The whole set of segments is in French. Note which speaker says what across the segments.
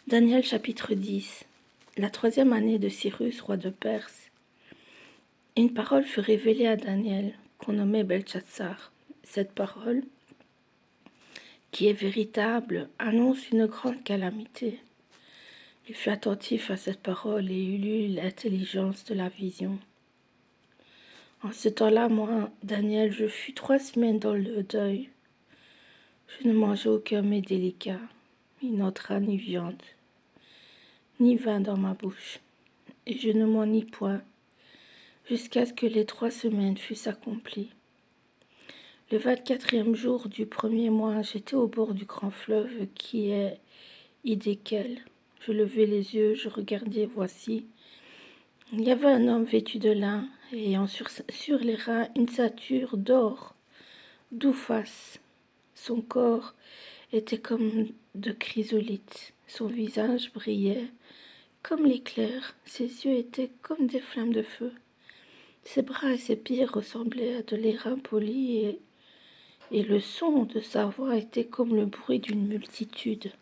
Speaker 1: Daniel chapitre 10. La 3e année de Cyrus, roi de Perse. Une parole fut révélée à Daniel, qu'on nommait Beltchatsar. Cette parole, qui est véritable, annonce une grande calamité. Il fut attentif à cette parole et il eut l'intelligence de la vision. En ce temps-là, moi, Daniel, je fus 3 semaines dans le deuil. Je ne mangeai aucun mets délicat, ni entra ni viande, ni vin dans ma bouche, et je ne m'ennuie point, jusqu'à ce que les 3 semaines fussent accomplies. Le 24e jour du 1er mois, j'étais au bord du grand fleuve qui est Hidékel. Je levai les yeux, je regardai, voici. Il y avait un homme vêtu de lin, ayant sur les reins une ceinture d'or, d'Ouphas. Son corps était comme de chrysolite, son visage brillait comme l'éclair, ses yeux étaient comme des flammes de feu. Ses bras et ses pieds ressemblaient à de l'airain poli et le son de sa voix était comme le bruit d'une multitude.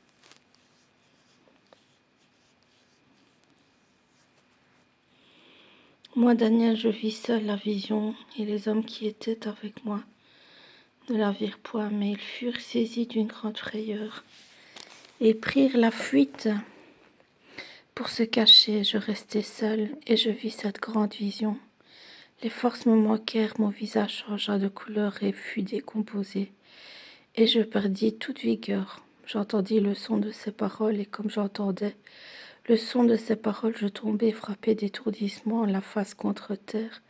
Speaker 1: Moi, Daniel, je vis seul la vision, et les hommes qui étaient avec moi ne la virent point, mais ils furent saisis d'une grande frayeur et prirent la fuite pour se cacher. Je restai seul et je vis cette grande vision. Les forces me manquèrent, mon visage changea de couleur et fut décomposé, et je perdis toute vigueur. J'entendis le son de ses paroles, et comme j'entendais le son de ses paroles, je tombai frappé d'étourdissement, la face contre terre.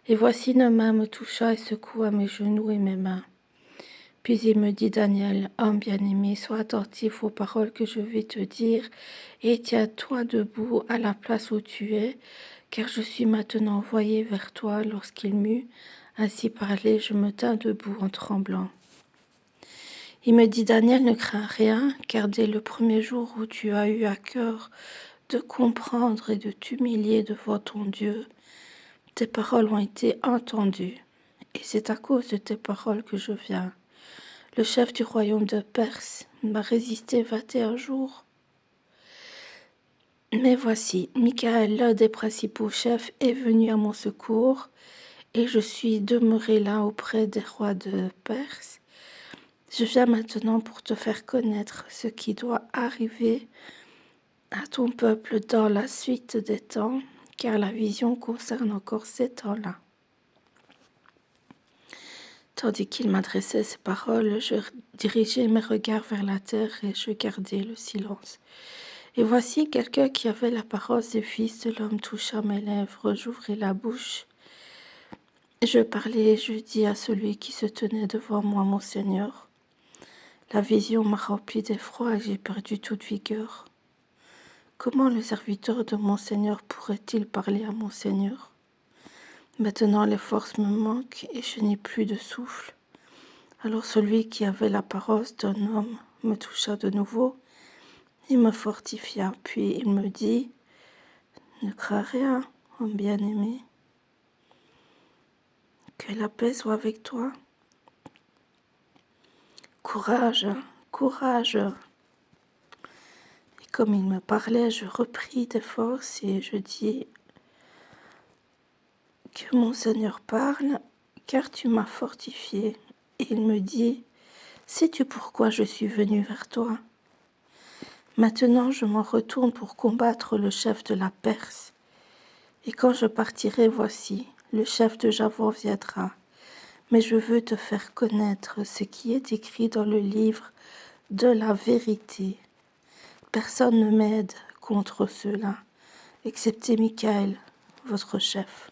Speaker 1: Et voici une main me toucha et secoua mes genoux et mes mains. Puis il me dit, Daniel, homme bien-aimé, sois attentif aux paroles que je vais te dire, et tiens-toi debout à la place où tu es, car je suis maintenant envoyé vers toi. Lorsqu'il m'eut ainsi parlé, je me tins debout en tremblant. Il me dit, Daniel, ne crains rien, car dès le premier jour où tu as eu à cœur de comprendre et de t'humilier devant ton Dieu, tes paroles ont été entendues, et c'est à cause de tes paroles que je viens. Le chef du royaume de Perse m'a résisté 21 jours. Mais voici, Michaël, l'un des principaux chefs, est venu à mon secours, et je suis demeuré là auprès des rois de Perse. Je viens maintenant pour te faire connaître ce qui doit arriver à ton peuple dans la suite des temps, car la vision concerne encore ces temps-là. Tandis qu'il m'adressait ces paroles, je dirigeais mes regards vers la terre et je gardais le silence. Et voici quelqu'un qui avait l'apparence des fils de l'homme toucha mes lèvres. J'ouvris la bouche. Je parlais et je dis à celui qui se tenait devant moi, mon Seigneur. La vision m'a rempli d'effroi et j'ai perdu toute vigueur. Comment le serviteur de mon Seigneur pourrait-il parler à mon Seigneur? Maintenant les forces me manquent et je n'ai plus de souffle. Alors celui qui avait l'apparence d'un homme me toucha de nouveau et me fortifia. Puis il me dit, ne crains rien, homme bien-aimé. Que la paix soit avec toi. Courage, courage. Et comme il me parlait, je repris des forces et je dis, que mon Seigneur parle, car tu m'as fortifié. Et il me dit, sais-tu pourquoi je suis venu vers toi? Maintenant je m'en retourne pour combattre le chef de la Perse. Et quand je partirai, voici, le chef de Javan viendra. Mais je veux te faire connaître ce qui est écrit dans le livre de la vérité. Personne ne m'aide contre ceux-là, excepté Michaël, votre chef.